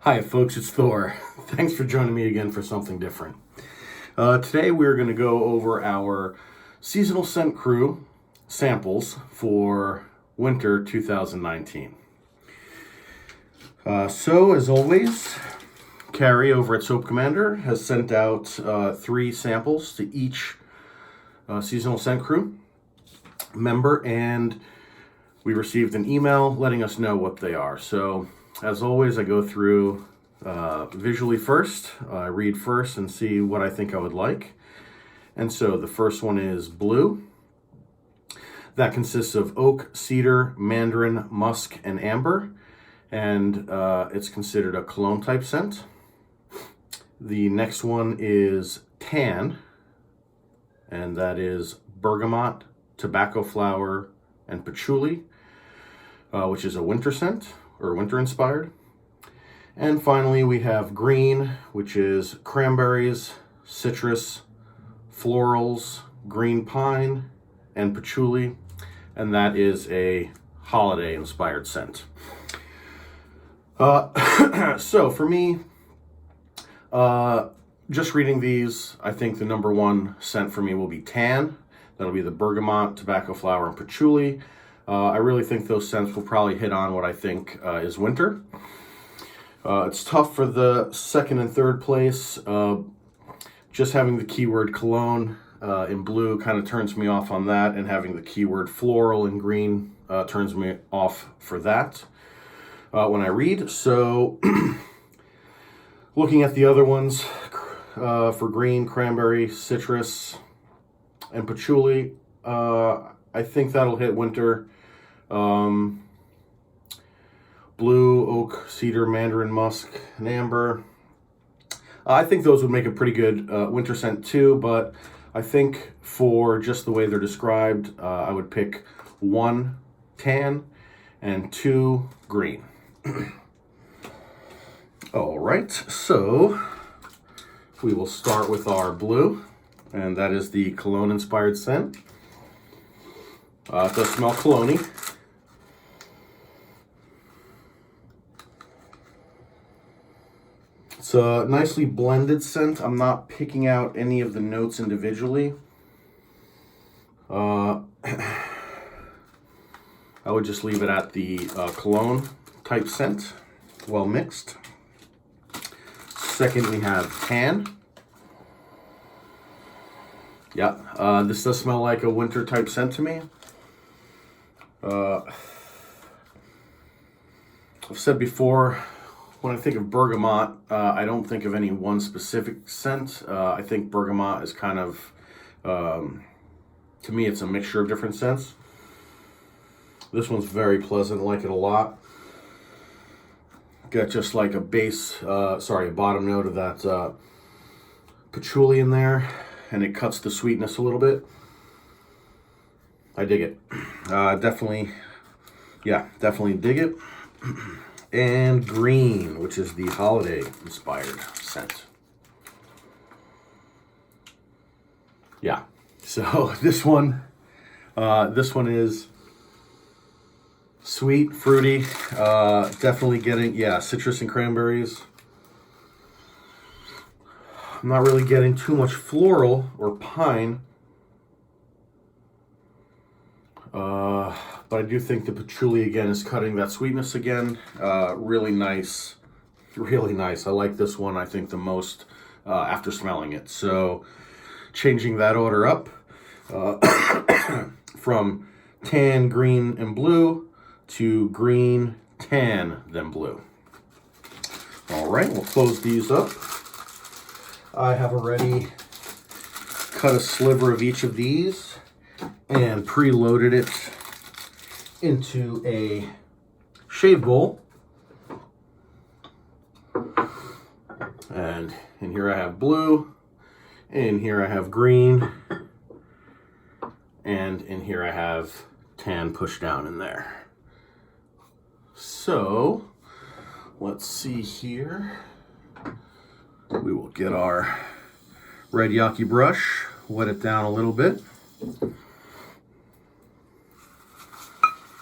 Hiya folks, it's Thor. Thanks for joining me again for something different. Today we're going to go over our seasonal scent crew samples for winter 2019. So as always, Carrie over at Soap Commander has sent out 3 samples to each seasonal scent crew member, and we received an email letting us know what they are. So as always, I go through visually first. I read first and see what I think I would like. And so the first one is blue. That consists of oak, cedar, mandarin, musk, and amber. And it's considered a cologne type scent. The next one is tan. And that is bergamot, tobacco flower, and patchouli, which is a winter scent, or winter inspired. And finally we have green, which is cranberries, citrus, florals, green pine, and patchouli, and that is a holiday inspired scent. So for me, just reading these, I think the number one scent for me will be tan. That'll be the bergamot, tobacco flower, and patchouli. I really think those scents will probably hit on what I think is winter. It's tough for the second and third place. Just having the keyword cologne in blue kind of turns me off on that, and having the keyword floral in green turns me off for that when I read. So looking at the other ones, for green, cranberry, citrus, and patchouli, I think that'll hit winter. Blue, oak, cedar, mandarin, musk, and amber. I think those would make a pretty good winter scent too, but I think for just the way they're described, I would pick 1 tan and 2 green. All right, so we will start with our blue, and that is the cologne-inspired scent. It does smell cologne-y. It's a nicely blended scent. I'm not picking out any of the notes individually. I would just leave it at the cologne type scent, well mixed. Second, we have tan. Yeah, this does smell like a winter type scent to me. I've said before, when I think of bergamot, I don't think of any one specific scent. I think bergamot is kind of, to me, it's a mixture of different scents. This one's very pleasant. I like it a lot. Got just like a a bottom note of that patchouli in there, and it cuts the sweetness a little bit. I dig it. Definitely dig it. And green, which is the holiday inspired scent. Yeah, so this one is sweet, fruity, definitely getting, citrus and cranberries. I'm not really getting too much floral or pine. But I do think the patchouli again is cutting that sweetness again. Really nice, really nice. I like this one, I think, the most after smelling it. So changing that order up from tan, green, and blue to green, tan, then blue. All right, we'll close these up. I have already cut a sliver of each of these and preloaded it into a shade bowl. And in here I have blue, in here I have green, and in here I have tan pushed down in there. So let's see here. We will get our red yaki brush, wet it down a little bit,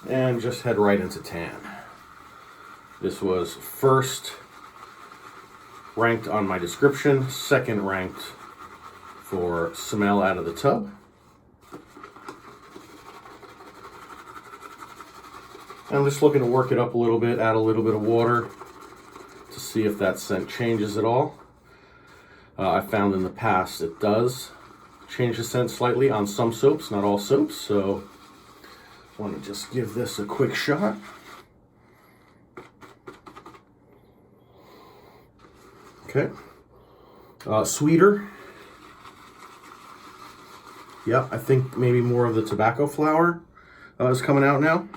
and just head right into tan. This was first ranked on my description, second ranked for smell out of the tub. I'm just looking to work it up a little bit, add a little bit of water to see if that scent changes at all. I found in the past it does change the scent slightly on some soaps, not all soaps, so I want to just give this a quick shot. Okay. Sweeter. Yeah, I think maybe more of the tobacco flower is coming out now.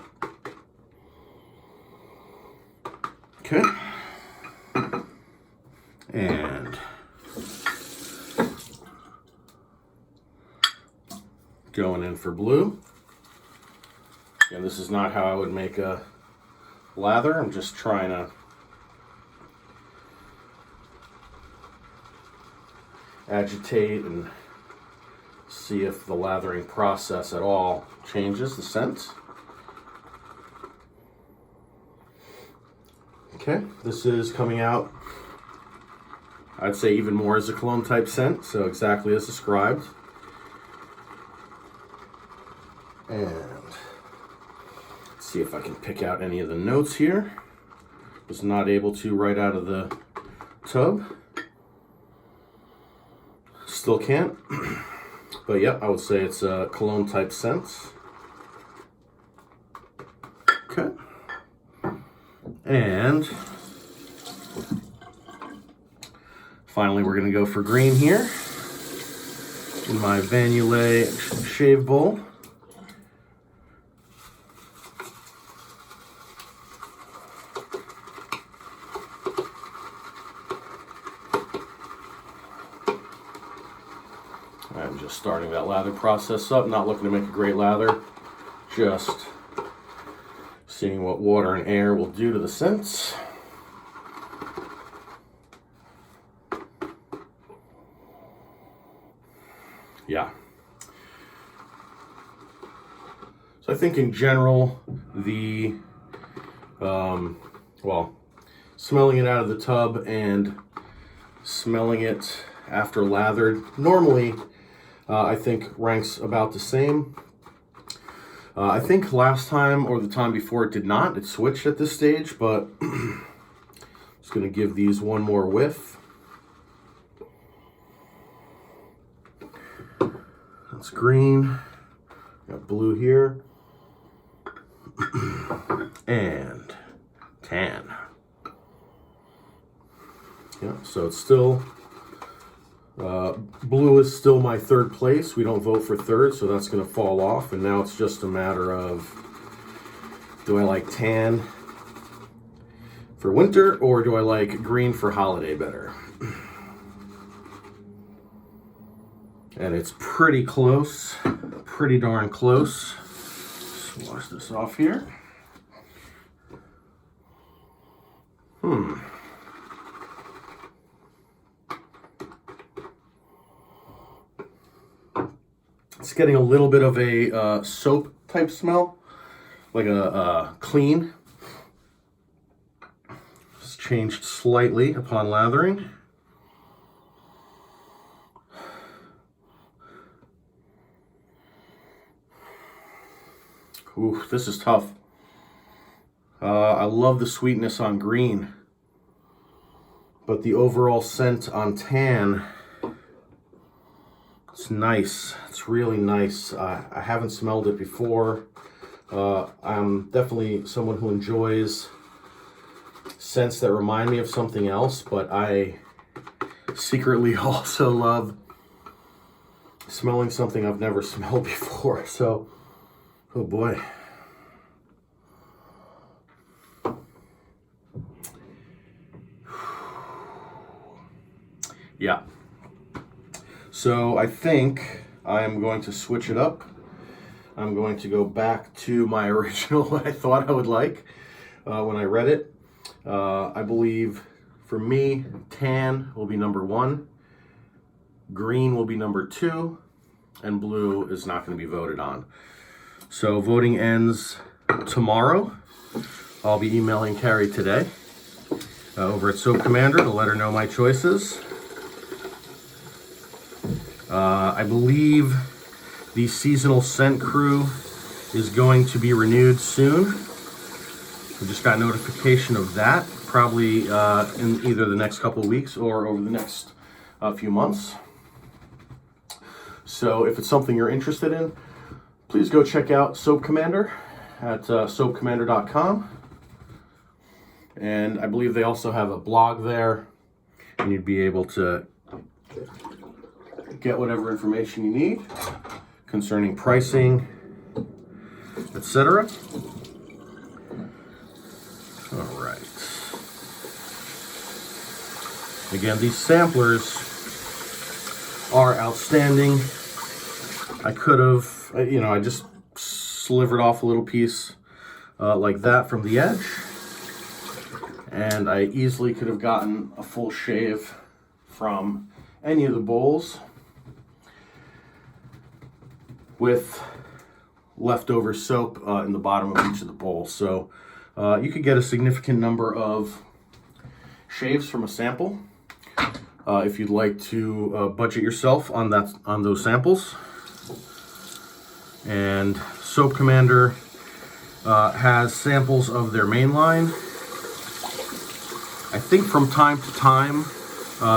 Okay. And going in for blue. And this is not how I would make a lather. I'm just trying to agitate and see if the lathering process at all changes the scent. Okay, this is coming out, I'd say even more as a cologne type scent, so exactly as described. And let's see if I can pick out any of the notes here. Was not able to right out of the tub. Still can't. But yeah, I would say it's a cologne type scent. Okay. And finally, we're going to go for green here in my Vanulay shave bowl. I'm just starting that lather process up, not looking to make a great lather, just seeing what water and air will do to the scents. Yeah. So I think in general, the, smelling it out of the tub and smelling it after lathered, normally I think ranks about the same. I think last time or the time before it did not. It switched at this stage, but I'm just going to give these one more whiff. That's green. Got blue here. And tan. Yeah, so it's still... blue is still my third place. We don't vote for third, so that's going to fall off. And now it's just a matter of, do I like tan for winter or do I like green for holiday better? And it's pretty close, pretty darn close. Let's wash this off here. It's getting a little bit of a soap type smell, like a clean. It's changed slightly upon lathering. Ooh, this is tough. I love the sweetness on green, but the overall scent on tan, it's nice. It's really nice. I haven't smelled it before. I'm definitely someone who enjoys scents that remind me of something else, but I secretly also love smelling something I've never smelled before. So, oh boy. Yeah. So I think I'm going to switch it up. I'm going to go back to my original, what I thought I would like when I read it. I believe for me, tan will be number 1, green will be number 2, and blue is not going to be voted on. So voting ends tomorrow. I'll be emailing Carrie today over at Soap Commander to let her know my choices. I believe the seasonal scent crew is going to be renewed soon. We just got notification of that, probably in either the next couple of weeks or over the next few months. So if it's something you're interested in, please go check out Soap Commander at soapcommander.com. And I believe they also have a blog there, and you'd be able to get whatever information you need concerning pricing, etc. All right. Again, these samplers are outstanding. I could have, I just slivered off a little piece like that from the edge, and I easily could have gotten a full shave from any of the bowls with leftover soap in the bottom of each of the bowls. So you could get a significant number of shaves from a sample if you'd like to budget yourself on those samples. And Soap Commander has samples of their main line. I think from time to time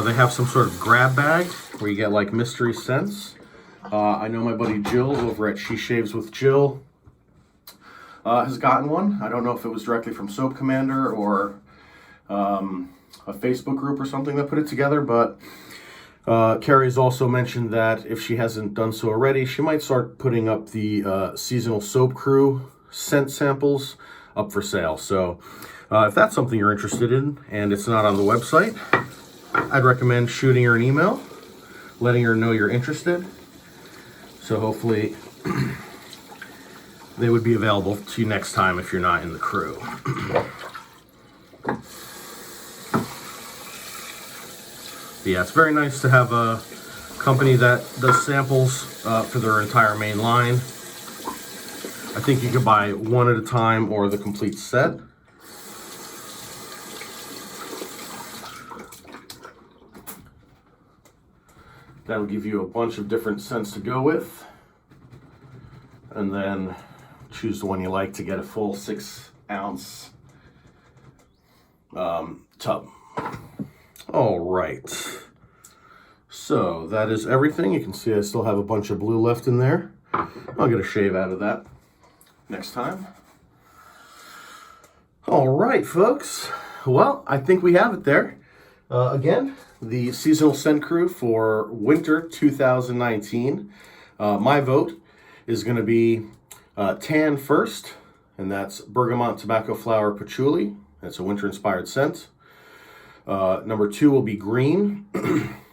they have some sort of grab bag where you get like mystery scents. I know my buddy Jill over at She Shaves with Jill has gotten one. I don't know if it was directly from Soap Commander or a Facebook group or something that put it together, but Carrie's also mentioned that if she hasn't done so already, she might start putting up the seasonal soap crew scent samples up for sale. So if that's something you're interested in and it's not on the website, I'd recommend shooting her an email, letting her know you're interested. So hopefully they would be available to you next time if you're not in the crew. But yeah, it's very nice to have a company that does samples for their entire main line. I think you could buy one at a time or the complete set. That'll give you a bunch of different scents to go with. And then choose the one you like to get a full 6-ounce tub. All right. So that is everything. You can see I still have a bunch of blue left in there. I'll get a shave out of that next time. All right, folks. Well, I think we have it there. Again, the seasonal scent crew for winter 2019. My vote is going to be tan first, and that's bergamot tobacco flower patchouli. That's a winter-inspired scent. Number 2 will be green,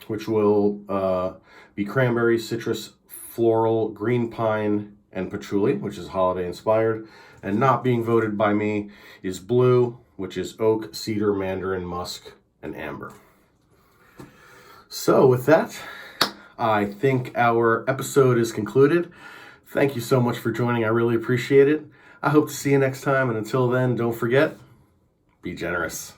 which will be cranberry, citrus, floral, green pine, and patchouli, which is holiday-inspired. And not being voted by me is blue, which is oak, cedar, mandarin, musk, and amber. So with that, I think our episode is concluded. Thank you so much for joining. I really appreciate it. I hope to see you next time. And until then, don't forget, be generous.